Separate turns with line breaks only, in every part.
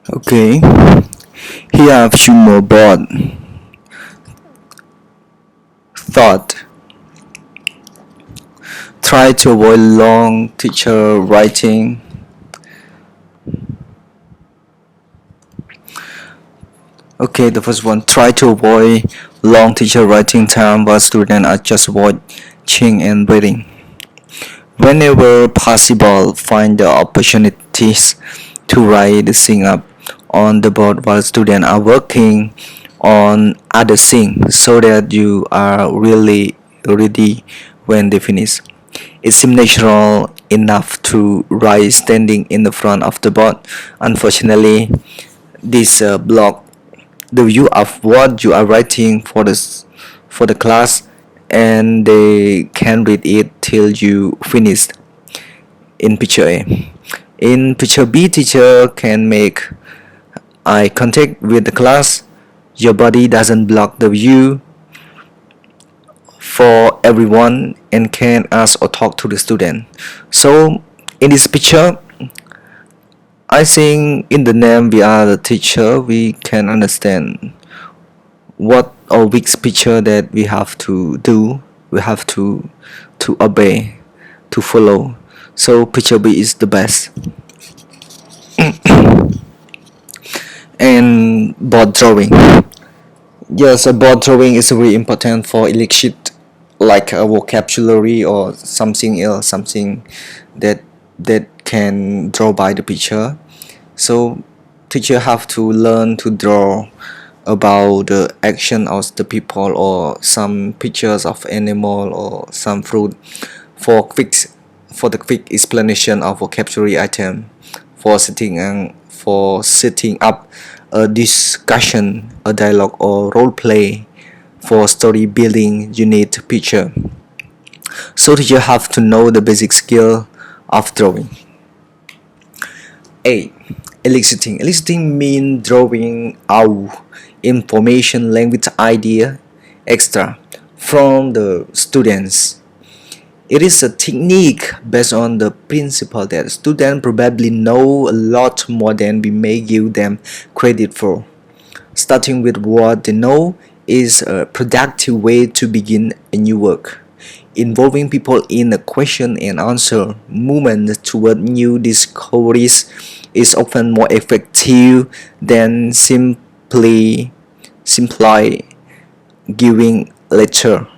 Okay, here are a few more broad thought. Try to avoid long teacher writing. Okay, the first one. Try to avoid long teacher writing time while students are just watching and reading. Whenever possible, find the opportunities to write the thing up on the board while students are working on other things so that you are really ready when they finish. It seems natural enough to write standing in the front of the board. Unfortunately, this block the view of what you are writing for the class, and they can read it till you finish. In picture A, in picture B, teacher can make eye contact with the class. Your body doesn't block the view for everyone and can ask or talk to the student. So in this picture, I think in the name we are the teacher, we can understand what or which picture that we have to do, we have to obey, to follow. So picture B is the best. And board drawing. Yes, a board drawing is very important for elicit like a vocabulary or something else, something that can draw by the picture. So teacher have to learn to draw about the action of the people or some pictures of animal or some fruit for the quick explanation of vocabulary item, for setting up a discussion, a dialogue or role play. For story building, you need picture. So you have to know the basic skill of drawing. A. Eliciting. Eliciting means drawing out information, language, idea, extra from the students. It is a technique based on the principle that students probably know a lot more than we may give them credit for. Starting with what they know is a productive way to begin a new work. Involving people in a question and answer movement toward new discoveries is often more effective than simply giving lecture.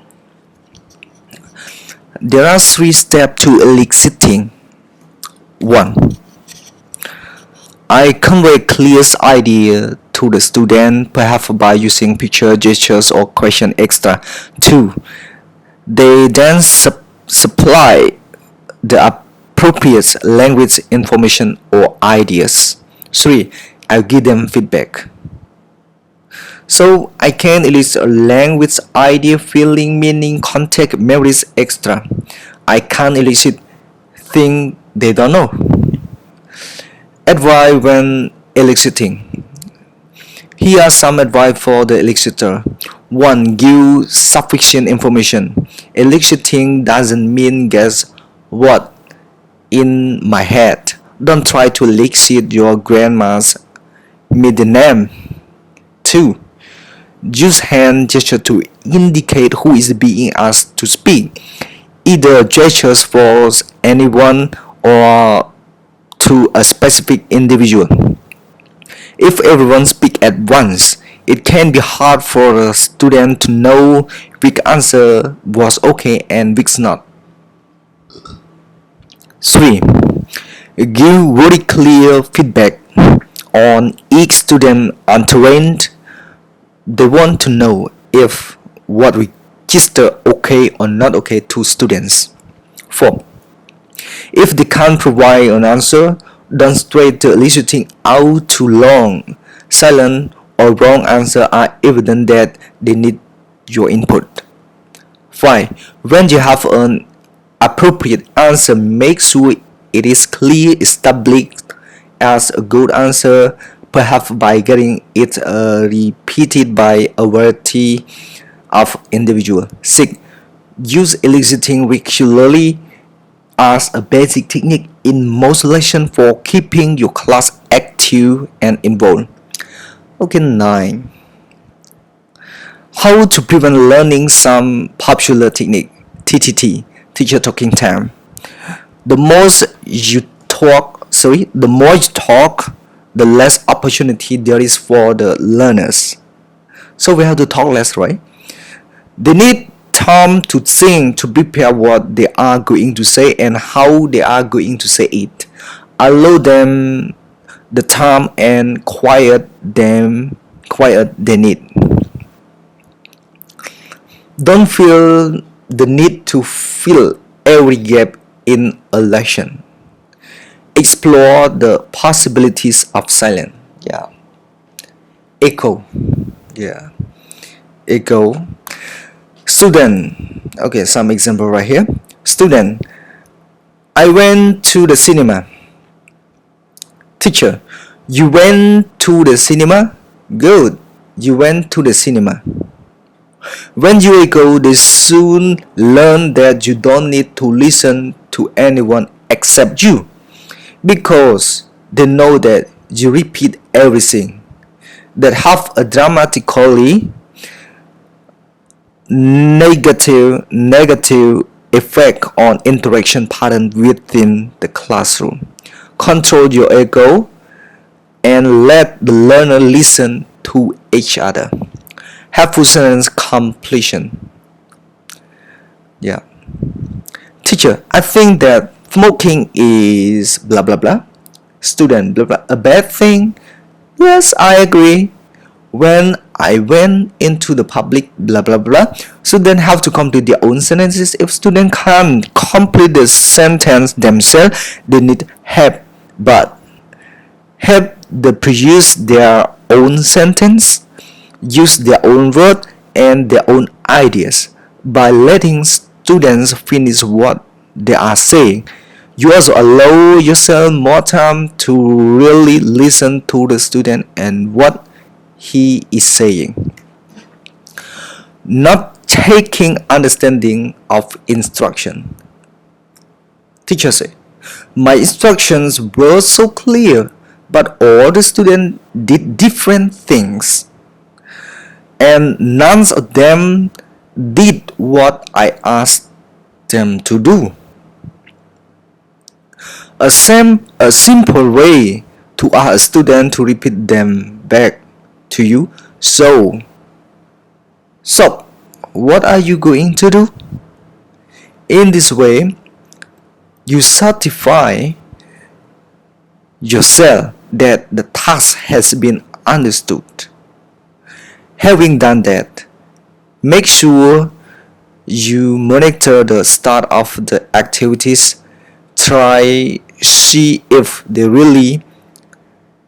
There are three steps to eliciting. 1. I convey clear idea to the student, perhaps by using picture, gestures, or question extra. 2. They then supply the appropriate language, information, or ideas. 3. I give them feedback. So I can elicit a language, idea, feeling, meaning, context, memories, extra. I can't elicit things they don't know. Advice when eliciting. Here are some advice for the eliciter. 1. Give sufficient information. Eliciting doesn't mean guess what in my head. Don't try to elicit your grandma's middle name. 2. Use hand gesture to indicate who is being asked to speak. Either gestures for anyone or to a specific individual. If everyone speaks at once, it can be hard for a student to know which answer was okay and which not. 3. Give very clear feedback on each student untrained. They want to know if what we register okay or not okay to students. 4. If they can't provide an answer, don't straight to eliciting out too long. Silent or wrong answer are evident that they need your input. 5. When you have an appropriate answer, make sure it is clear established as a good answer, perhaps by getting it repeated by a variety of individuals. 6. Use eliciting regularly as a basic technique in most lessons for keeping your class active. active and involved. Okay, 9. How to prevent learning some popular technique, TTT, teacher talking time. The more you talk, the less opportunity there is for the learners. So we have to talk less, right? They need time to think, to prepare what they are going to say and how they are going to say it. Allow them the time and quiet they need. Don't feel the need to fill every gap in a lesson. Explore the possibilities of silence. Yeah. Echo. Yeah. Echo. Student. Okay, some example right here. Student. I went to the cinema. Teacher. You went to the cinema? Good. You went to the cinema. When you echo, they soon learn that you don't need to listen to anyone except you, because they know that you repeat everything. That have a dramatically negative effect on interaction pattern within the classroom. Control your ego and let the learner listen to each other. Helpful sentence completion. Yeah. Teacher, I think that smoking is blah blah blah. Student, blah blah, a bad thing. Yes, I agree. When I went into the public, blah blah blah. Students have to complete their own sentences. If students can't complete the sentence themselves, they need help. But help them produce their own sentence, use their own word and their own ideas. By letting students finish what they are saying, you also allow yourself more time to really listen to the student and what he is saying. Not taking understanding of instruction. Teacher say, my instructions were so clear, but all the students did different things, and none of them did what I asked them to do. A simple way to ask a student to repeat them back to you. So, what are you going to do? In this way, you certify yourself that the task has been understood. Having done that, make sure you monitor the start of the activities. Try see if they really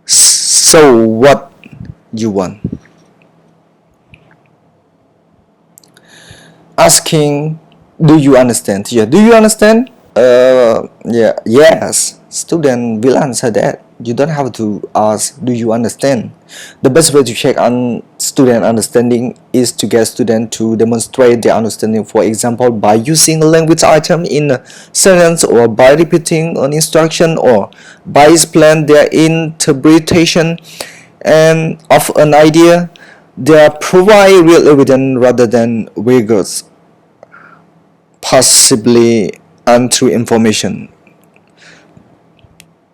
saw what you want. Asking, do you understand? Yeah, do you understand? Yes. Student will answer that. You don't have to ask, do you understand? The best way to check on student understanding is to get student to demonstrate their understanding, for example, by using a language item in a sentence, or by repeating an instruction, or by explaining their interpretation and of an idea. They provide real evidence rather than vague, possibly untrue information.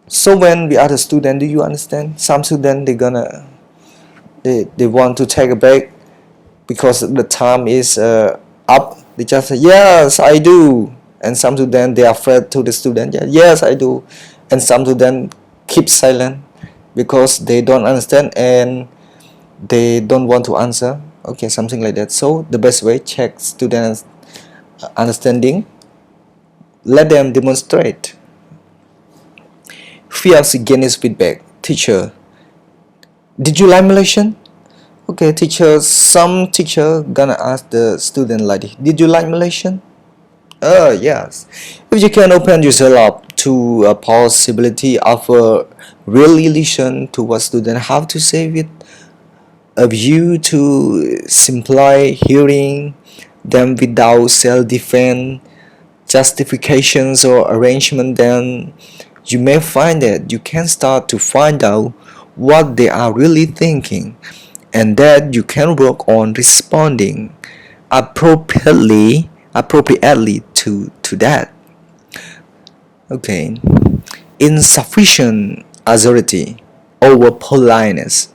So when we ask a student, do you understand? Some students they want to take a break because the time is up. They just say, yes, I do. And some students, they are afraid to the student, yeah, yes, I do. And some students keep silent because they don't understand and they don't want to answer. Okay, something like that. So the best way, check students understanding, let them demonstrate. Fears against feedback. Teacher, did you like my lesson? Okay, teacher, some teacher gonna ask the student like this, did you like my lesson? Yes. If you can open yourself up to a possibility of really listen to what students have to say with a view to simply hearing them without self-defense, justifications or arrangement, then you may find that you can start to find out what they are really thinking, and that you can work on responding appropriately to that. Okay. Insufficient authority over politeness.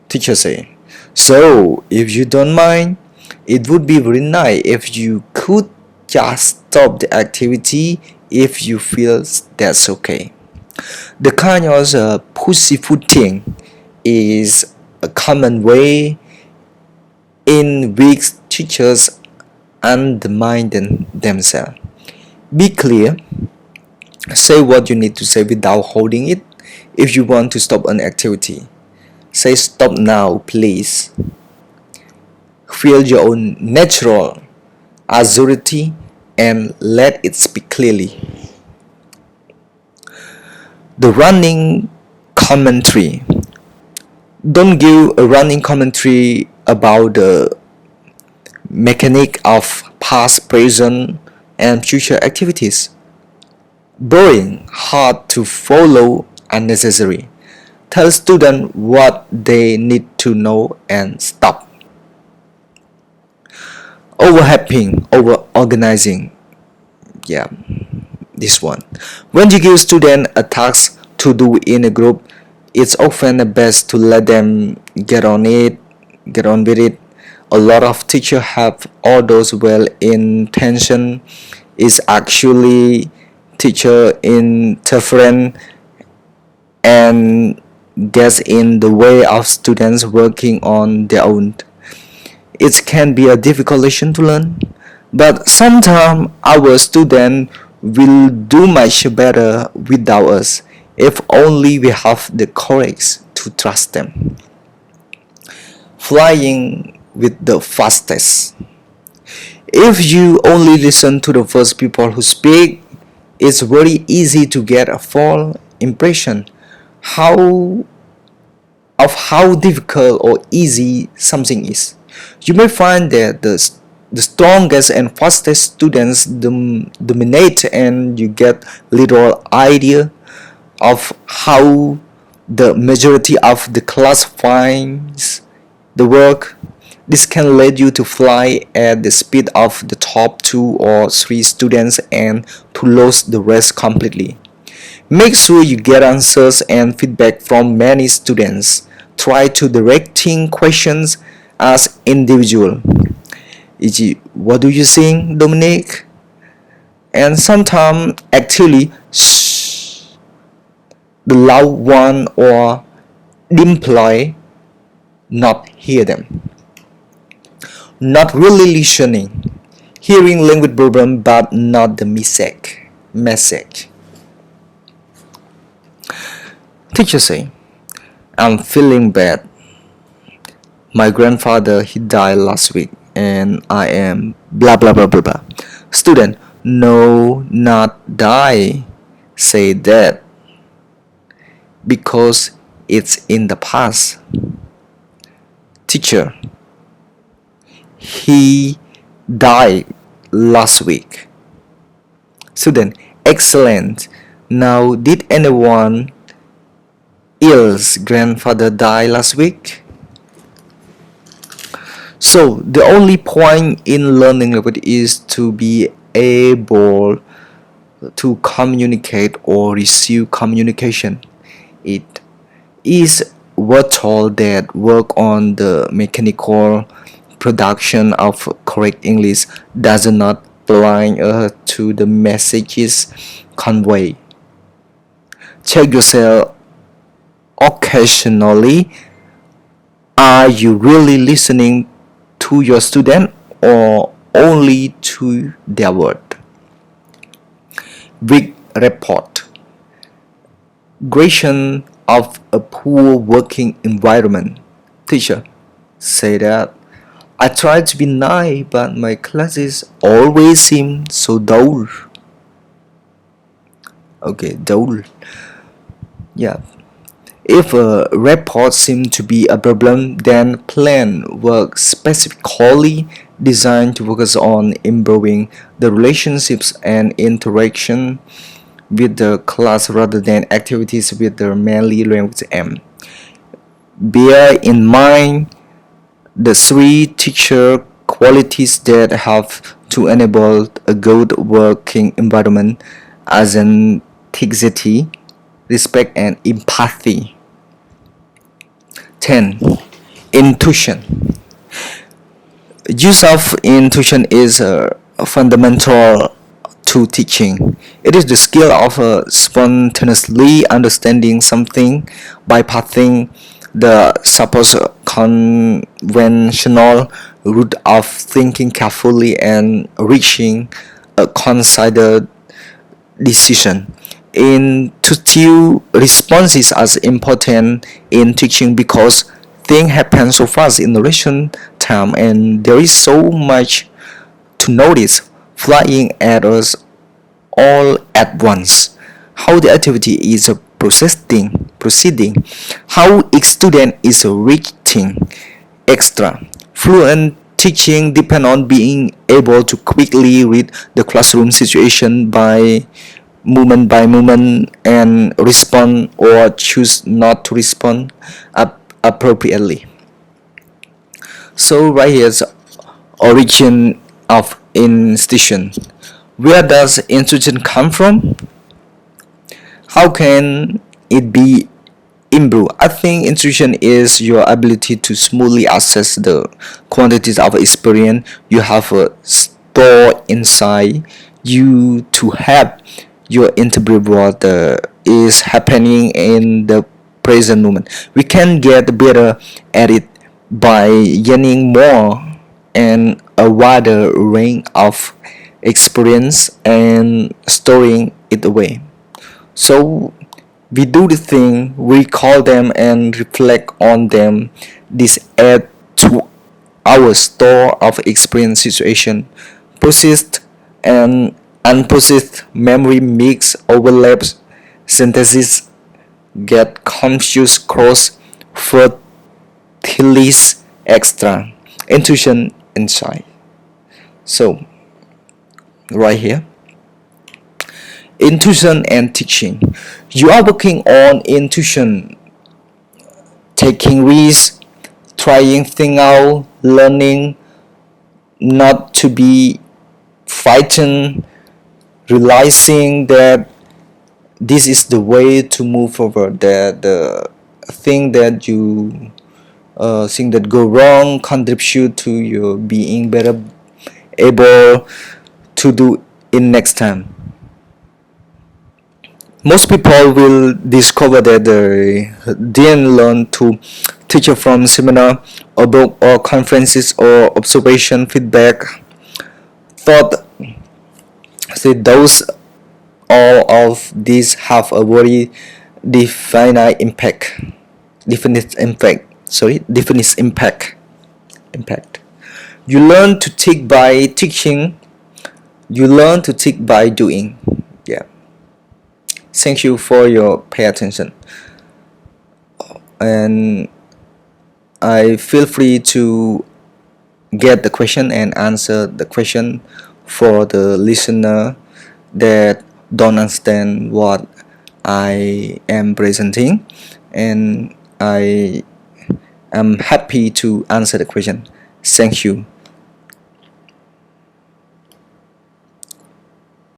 Teacher say, so if you don't mind, it would be very nice if you could just stop the activity if you feel that's okay. The kind of pussyfooting is a common way in which teachers undermine themselves. Be clear, say what you need to say without holding it. If you want to stop an activity, say stop now, please. Feel your own natural authority and let it speak clearly. The running commentary. Don't give a running commentary about the mechanic of past, present, and future activities. Boring, hard to follow, unnecessary. Tell students what they need to know and stop. Overhyping, over organizing. Yeah, this one. When you give students a task to do in a group, it's often best to let them get on with it. A lot of teachers have all those well intention is actually teacher interference and gets in the way of students working on their own. It can be a difficult lesson to learn, but sometimes our students will do much better without us if only we have the courage to trust them. Flying with the fastest. If you only listen to the first people who speak, it's very easy to get a false impression how of how difficult or easy something is. You may find that the strongest and fastest students dominate, and you get little idea of how the majority of the class finds the work. This can lead you to fly at the speed of the top 2 or 3 students and to lose the rest completely. Make sure you get answers and feedback from many students. Try to directing questions as individual. E.g., what do you think, Dominic? And sometimes actually the loud one or imply not hear them. Not really listening. Hearing language problem but not the message. Teacher say, I'm feeling bad. My grandfather he died last week and I am blah blah blah blah blah. Student, no, not die. Say that because it's in the past. Teacher, he died last week. Student, excellent. Now, did anyone else grandfather die last week? So, the only point in learning language is to be able to communicate or receive communication. It is vital that work on the mechanical production of correct English does not blind us to the messages conveyed. Check yourself occasionally. Are you really listening to your student or only to their word? Weak report. Gradation of a poor working environment. Teacher, say that I try to be nice, but my classes always seem so dull. Okay, dull. Yeah. If a report seems to be a problem, then plan work specifically designed to focus on improving the relationships and interaction with the class rather than activities with the mainly language aim. Bear in mind the three teacher qualities that have to enable a good working environment: authenticity, respect, and empathy. 10. Intuition. Use of intuition is fundamental to teaching. It is the skill of spontaneously understanding something, bypassing the supposed conventional route of thinking carefully and reaching a considered decision. Intuitive responses are important in teaching because things happen so fast in the recent time and there is so much to notice flying at us all at once. How the activity is proceeding, how each student is reaching extra. Fluent teaching depends on being able to quickly read the classroom situation by moment and respond or choose not to respond appropriately. So right here is origin of institution. Where does institution come from? How can it be improved? I think institution is your ability to smoothly assess the quantities of experience you have stored inside you to help you interpret what is happening in the present moment. We can get better at it by gaining more and a wider range of experience and storing it away. So we do the thing, we call them and reflect on them. This add to our store of experience situation. Persist and unprocessed memory mix overlaps, synthesis get confused cross fertilis extra, intuition insight. So right here, intuition and teaching. You are working on intuition, taking risks, trying things out, learning not to be frightened, realizing that this is the way to move forward, that the thing that you thing that go wrong contribute to your being better able to do in next time. Most people will discover that they didn't learn to teach from seminar or book or conferences or observation feedback. Thought that those all of these have a very definite impact. Definite impact. Definite impact. You learn to teach by teaching. You learn to teach by doing. Yeah. Thank you for your pay attention, and I feel free to get the question and answer the question for the listener that don't understand what I am presenting, and I am happy to answer the question. Thank you.